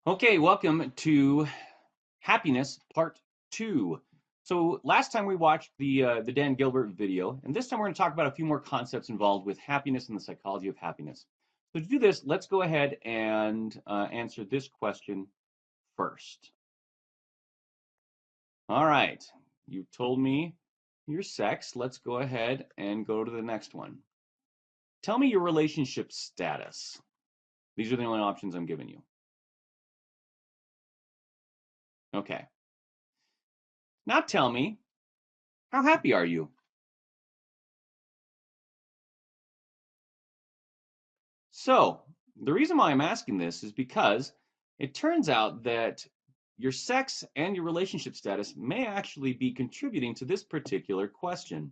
Okay, welcome to Happiness Part 2. So last time we watched the Dan Gilbert video, and this time we're going to talk about a few more concepts involved with happiness and the psychology of happiness. So to do this, let's go ahead and answer this question first. All right, you told me your sex. Let's go ahead and go to the next one. Tell me your relationship status. These are the only options I'm giving you. Okay. Now tell me, how happy are you? So the reason why I'm asking this is because it turns out that your sex and your relationship status may actually be contributing to this particular question.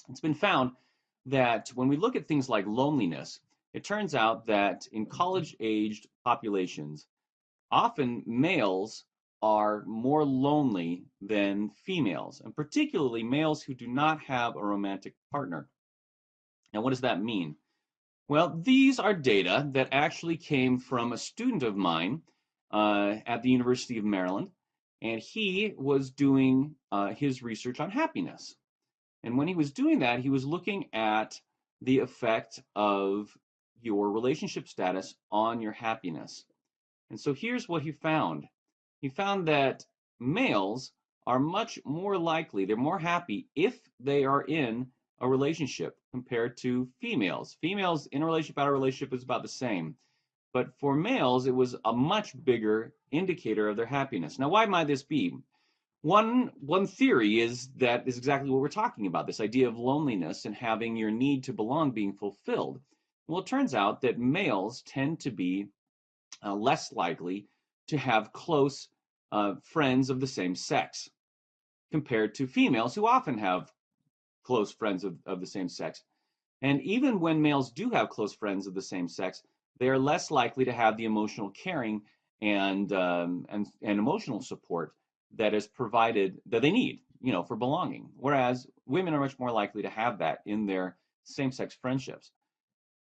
It's been found that when we look at things like loneliness, it turns out that in college-aged populations, often males are more lonely than females, and particularly males who do not have a romantic partner. Now, what does that mean? Well, these are data that actually came from a student of mine at the University of Maryland, and he was doing his research on happiness. And when he was doing that, he was looking at the effect of your relationship status on your happiness. And so here's what he found. He found that males are much more likely, they're more happy if they are in a relationship compared to females. Females in a relationship, out of a relationship is about the same. But for males, it was a much bigger indicator of their happiness. Now, why might this be? One theory is that is exactly what we're talking about, this idea of loneliness and having your need to belong being fulfilled. Well, it turns out that males tend to be less likely to have close friends of the same sex compared to females who often have close friends of the same sex. And even when males do have close friends of the same sex, they are less likely to have the emotional caring and emotional support that is provided that they need, for belonging. Whereas women are much more likely to have that in their same-sex friendships.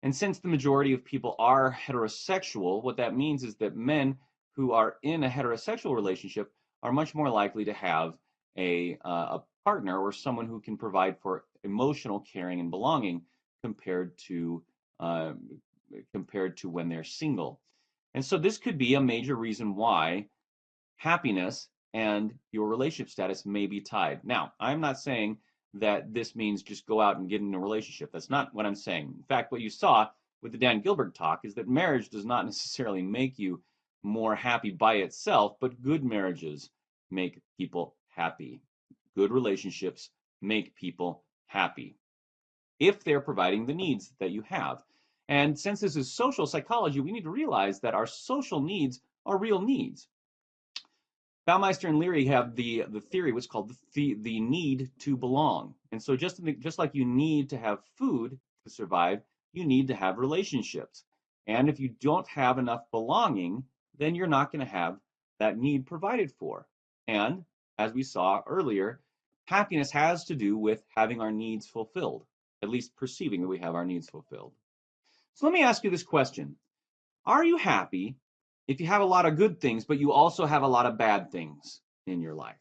And since the majority of people are heterosexual, what that means is that men who are in a heterosexual relationship are much more likely to have a partner or someone who can provide for emotional caring and belonging compared to uh, compared to when they're single. And so this could be a major reason why happiness and your relationship status may be tied. Now, I'm not saying that this means just go out and get in a relationship. That's not what I'm saying. In fact, what you saw with the Dan Gilbert talk is that marriage does not necessarily make you more happy by itself, but good marriages make people happy. Good relationships make people happy if they're providing the needs that you have. And since this is social psychology, we need to realize that our social needs are real needs. Baumeister and Leary have the theory, what's called the need to belong. And so just like you need to have food to survive, you need to have relationships. And if you don't have enough belonging, then you're not going to have that need provided for. And as we saw earlier, happiness has to do with having our needs fulfilled, at least perceiving that we have our needs fulfilled. So let me ask you this question. Are you happy if you have a lot of good things, but you also have a lot of bad things in your life?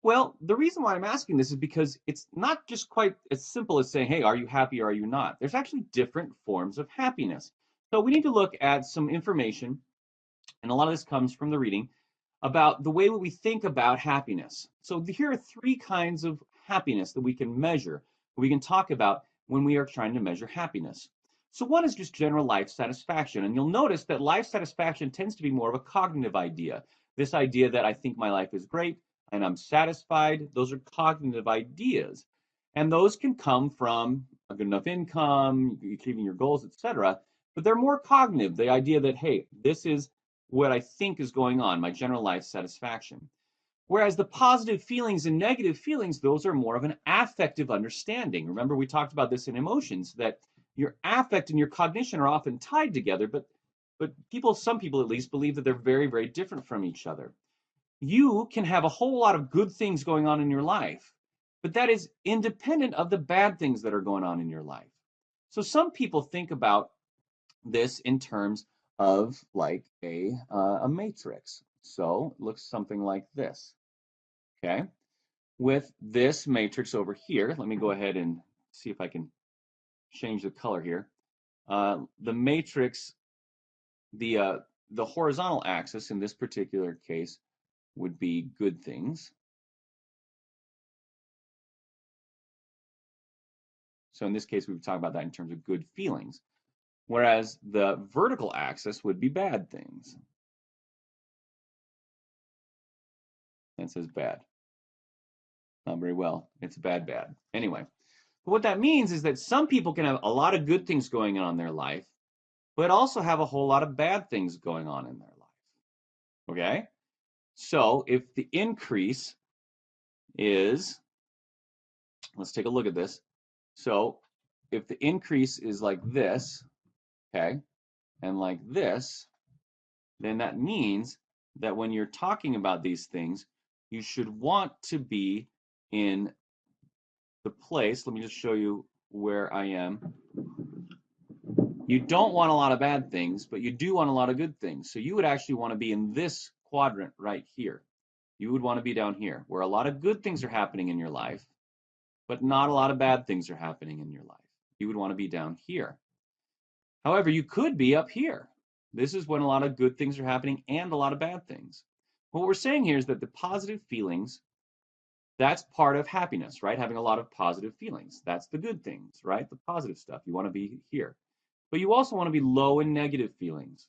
Well, the reason why I'm asking this is because it's not just quite as simple as saying, hey, are you happy or are you not? There's actually different forms of happiness. So we need to look at some information, and a lot of this comes from the reading, about the way that we think about happiness. So here are three kinds of happiness that we can measure, we can talk about when we are trying to measure happiness. So one is just general life satisfaction. And you'll notice that life satisfaction tends to be more of a cognitive idea. This idea that I think my life is great and I'm satisfied, those are cognitive ideas. And those can come from a good enough income, achieving your goals, etc. But they're more cognitive, the idea that, hey, this is what I think is going on, my general life satisfaction. Whereas the positive feelings and negative feelings, those are more of an affective understanding. Remember, we talked about this in emotions, that your affect and your cognition are often tied together, but some people at least, believe that they're very, very different from each other. You can have a whole lot of good things going on in your life, but that is independent of the bad things that are going on in your life. So some people think about this in terms of like a matrix. So it looks something like this. Okay. With this matrix over here, let me go ahead and see if I can change the color here. The matrix, the horizontal axis in this particular case would be good things. So in this case, we would talk about that in terms of good feelings. Whereas the vertical axis would be bad things. That says bad. Not very well. It's bad, bad. Anyway, but what that means is that some people can have a lot of good things going on in their life, but also have a whole lot of bad things going on in their life. Okay? So if the increase is, let's take a look at this. So if the increase is like this, okay, and like this, then that means that when you're talking about these things, you should want to be in the place, let me just show you where I am. You don't want a lot of bad things, but you do want a lot of good things. So you would actually want to be in this quadrant right here. You would want to be down here, where a lot of good things are happening in your life, but not a lot of bad things are happening in your life. You would want to be down here. However, you could be up here. This is when a lot of good things are happening and a lot of bad things. What we're saying here is that the positive feelings, that's part of happiness, right? Having a lot of positive feelings. That's the good things, right? The positive stuff. You want to be here. But you also want to be low in negative feelings.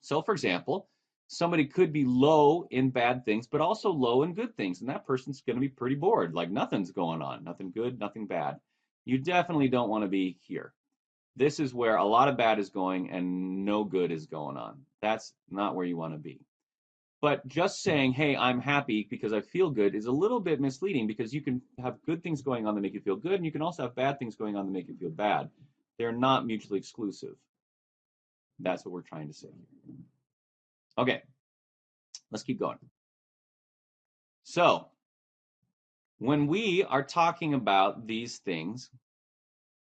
So, for example, somebody could be low in bad things, but also low in good things. And that person's going to be pretty bored. Like nothing's going on. Nothing good, nothing bad. You definitely don't want to be here. This is where a lot of bad is going and no good is going on. That's not where you want to be. But just saying, hey, I'm happy because I feel good is a little bit misleading because you can have good things going on that make you feel good, and you can also have bad things going on that make you feel bad. They're not mutually exclusive. That's what we're trying to say here. Okay, let's keep going. So, when we are talking about these things,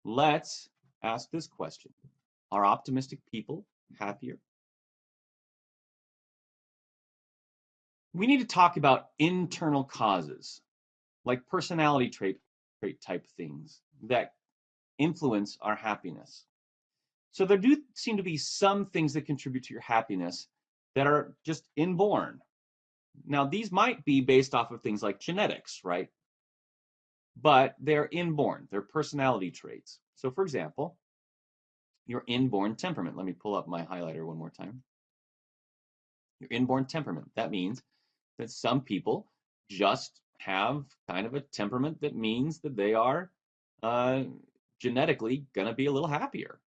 let's ask this question. Are optimistic people happier? We need to talk about internal causes, like personality trait type things that influence our happiness. So there do seem to be some things that contribute to your happiness that are just inborn. Now, these might be based off of things like genetics, right? But they're inborn, they're personality traits. So for example, your inborn temperament. Let me pull up my highlighter one more time. Your inborn temperament. That means that some people just have kind of a temperament that means that they are genetically going to be a little happier,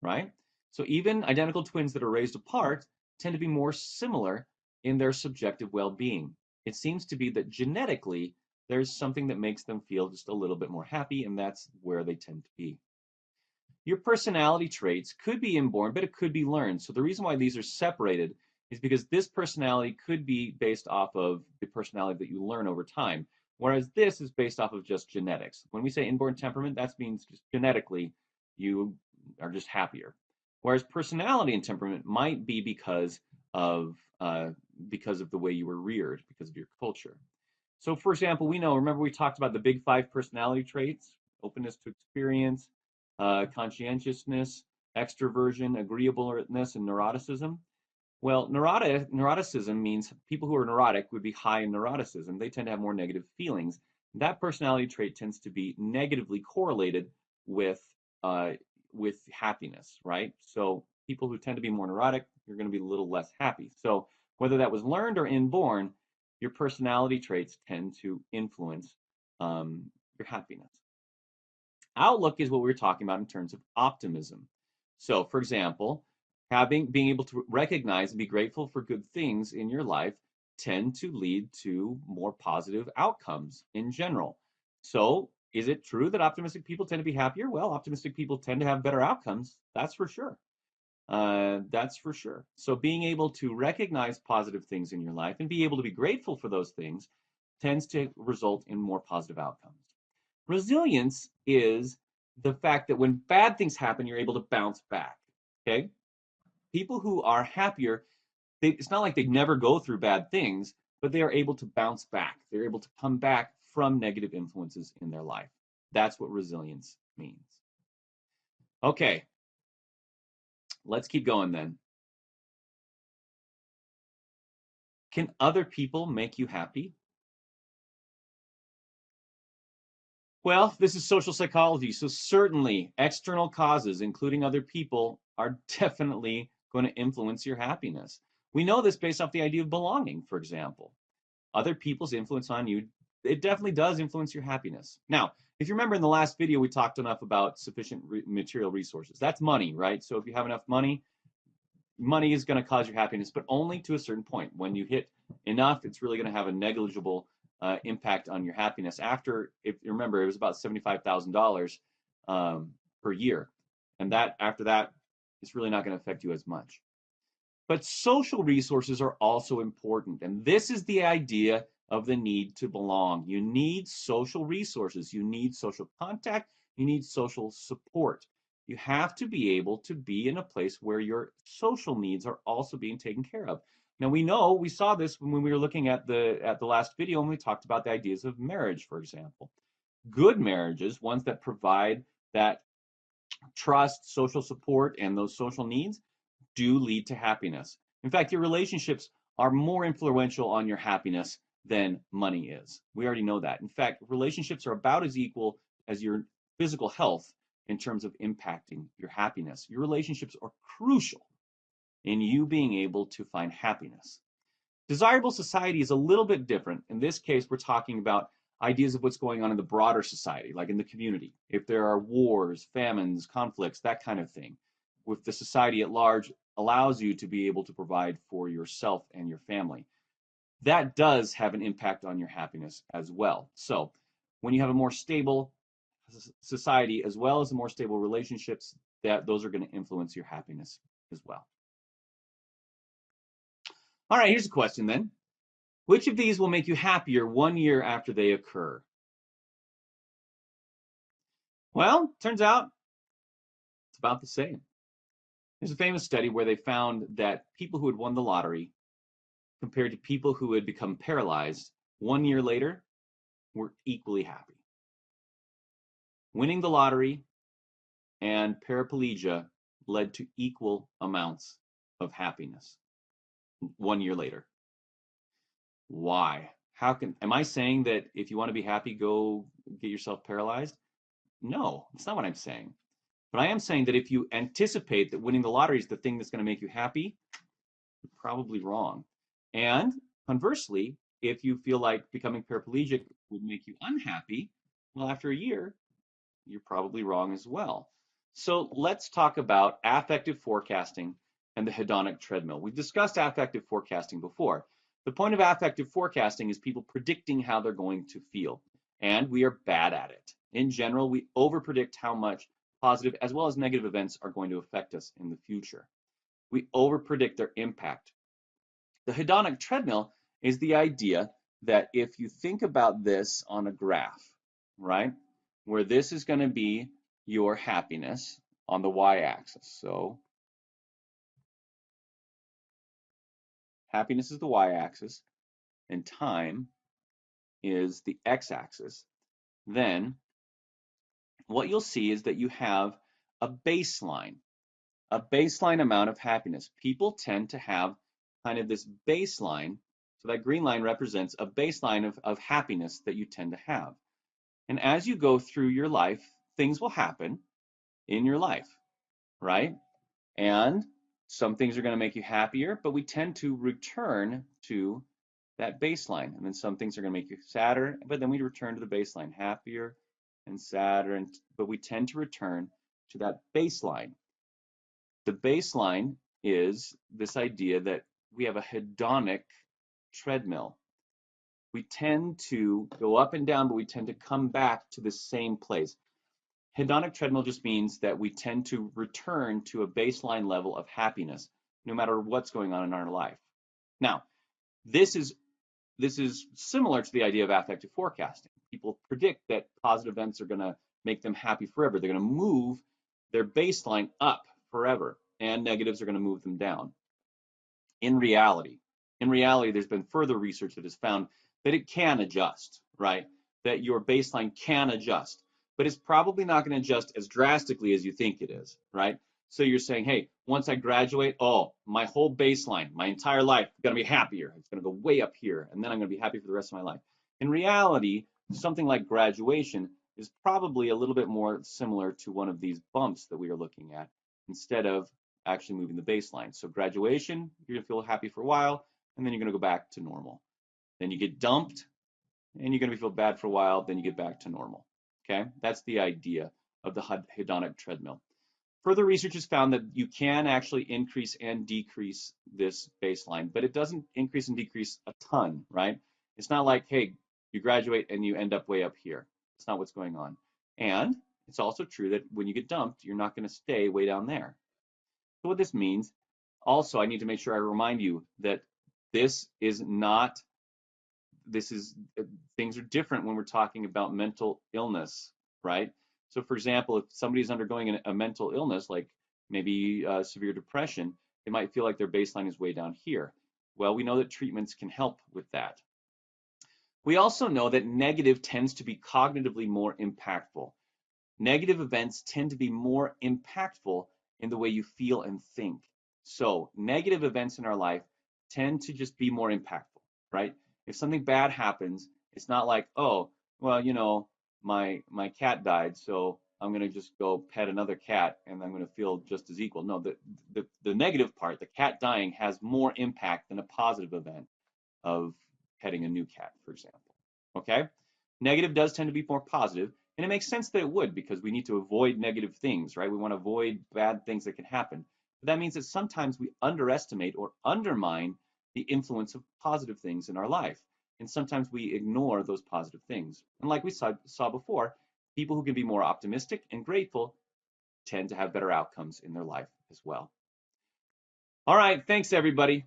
right? So even identical twins that are raised apart tend to be more similar in their subjective well-being. It seems to be that genetically, there's something that makes them feel just a little bit more happy, and that's where they tend to be. Your personality traits could be inborn, but it could be learned. So the reason why these are separated is because this personality could be based off of the personality that you learn over time, whereas this is based off of just genetics. When we say inborn temperament, that means just genetically you are just happier. Whereas personality and temperament might be because of the way you were reared, because of your culture. So for example, we know, remember we talked about the big 5 personality traits: openness to experience, conscientiousness, extroversion, agreeableness, and neuroticism. Well, neuroticism means people who are neurotic would be high in neuroticism. They tend to have more negative feelings. That personality trait tends to be negatively correlated with happiness, right? So people who tend to be more neurotic, you're going to be a little less happy. So whether that was learned or inborn, your personality traits tend to influence your happiness. Outlook is what we were talking about in terms of optimism. So, for example, being able to recognize and be grateful for good things in your life tend to lead to more positive outcomes in general. So, is it true that optimistic people tend to be happier? Well, optimistic people tend to have better outcomes. That's for sure. That's for sure. So being able to recognize positive things in your life and be able to be grateful for those things tends to result in more positive outcomes. Resilience is the fact that when bad things happen, you're able to bounce back. Okay? People who are happier, it's not like they never go through bad things, but they are able to bounce back. They're able to come back from negative influences in their life. That's what resilience means. Okay, let's keep going then. Can other people make you happy? Well, this is social psychology, so certainly external causes, including other people, are definitely going to influence your happiness. We know this based off the idea of belonging, for example. Other people's influence on you, it definitely does influence your happiness. Now, if you remember in the last video, we talked enough about sufficient material resources. That's money, right? So if you have enough money, money is going to cause your happiness, but only to a certain point. When you hit enough, it's really going to have a negligible impact on your happiness. After, if you remember, it was about $75,000 per year, and that after that, it's really not going to affect you as much. But social resources are also important, and this is the idea of the need to belong. You need social resources. You need social contact. You need social support. You have to be able to be in a place where your social needs are also being taken care of. Now we saw this when we were looking at the last video when we talked about the ideas of marriage, for example. Good marriages, ones that provide that trust, social support, and those social needs, do lead to happiness. In fact, your relationships are more influential on your happiness than money is. We already know that. In fact, relationships are about as equal as your physical health in terms of impacting your happiness. Your relationships are crucial in you being able to find happiness. Desirable society is a little bit different. In this case, we're talking about ideas of what's going on in the broader society, like in the community. If there are wars, famines, conflicts, that kind of thing, with the society at large allows you to be able to provide for yourself and your family. That does have an impact on your happiness as well. So when you have a more stable society as well as the more stable relationships, those are going to influence your happiness as well. All right, here's a question then. Which of these will make you happier 1 year after they occur? Well, turns out it's about the same. There's a famous study where they found that people who had won the lottery compared to people who had become paralyzed 1 year later were equally happy. Winning the lottery and paraplegia led to equal amounts of happiness 1 year later. Why? Am I saying that if you want to be happy, go get yourself paralyzed? No, that's not what I'm saying. But I am saying that if you anticipate that winning the lottery is the thing that's going to make you happy, you're probably wrong. And conversely, if you feel like becoming paraplegic would make you unhappy, well, after a year, you're probably wrong as well. So let's talk about affective forecasting and the hedonic treadmill. We've discussed affective forecasting before. The point of affective forecasting is people predicting how they're going to feel, and we are bad at it. In general, we overpredict how much positive as well as negative events are going to affect us in the future. We overpredict their impact. The hedonic treadmill is the idea that if you think about this on a graph, right, where this is going to be your happiness on the y-axis. So happiness is the y-axis and time is the x-axis. Then what you'll see is that you have a baseline amount of happiness. People tend to have kind of this baseline. So that green line represents a baseline of happiness that you tend to have. And as you go through your life, things will happen in your life, right? And some things are going to make you happier, but we tend to return to that baseline. And then some things are going to make you sadder, but then we return to the baseline, happier and sadder, but we tend to return to that baseline. The baseline is this idea that we have a hedonic treadmill. We tend to go up and down, but we tend to come back to the same place. Hedonic treadmill just means that we tend to return to a baseline level of happiness, no matter what's going on in our life. Now, this is similar to the idea of affective forecasting. People predict that positive events are going to make them happy forever. They're going to move their baseline up forever. and negatives are going to move them down. In reality, there's been further research that has found that it can adjust, right? That your baseline can adjust, but it's probably not going to adjust as drastically as you think it is, right? So you're saying, hey, once I graduate, oh, my whole baseline, my entire life, is going to be happier. It's going to go way up here, and then I'm going to be happy for the rest of my life. In reality, something like graduation is probably a little bit more similar to one of these bumps that we are looking at instead of actually moving the baseline. So graduation, you're going to feel happy for a while, and then you're going to go back to normal. Then you get dumped, and you're going to feel bad for a while, then you get back to normal. Okay, that's the idea of the hedonic treadmill. Further research has found that you can actually increase and decrease this baseline, but it doesn't increase and decrease a ton, right? It's not like, hey, you graduate and you end up way up here. It's not what's going on. And it's also true that when you get dumped, you're not going to stay way down there. So what this means, also, I need to make sure I remind you that this is not, things are different when we're talking about mental illness, right? So for example, if somebody's undergoing a mental illness, like maybe severe depression, it might feel like their baseline is way down here. Well, we know that treatments can help with that. We also know that negative tends to be cognitively more impactful. Negative events tend to be more impactful in the way you feel and think. So negative events in our life tend to just be more impactful, right? If something bad happens, it's not like, oh, well, you know, my cat died, so I'm going to just go pet another cat and I'm going to feel just as equal. No, the negative part, the cat dying, has more impact than a positive event of petting a new cat, for example. Okay? Negative does tend to be more positive, and it makes sense that it would because we need to avoid negative things, right? We want to avoid bad things that can happen. But that means that sometimes we underestimate or undermine the influence of positive things in our life. And sometimes we ignore those positive things. And like we saw before, people who can be more optimistic and grateful tend to have better outcomes in their life as well. All right, thanks everybody.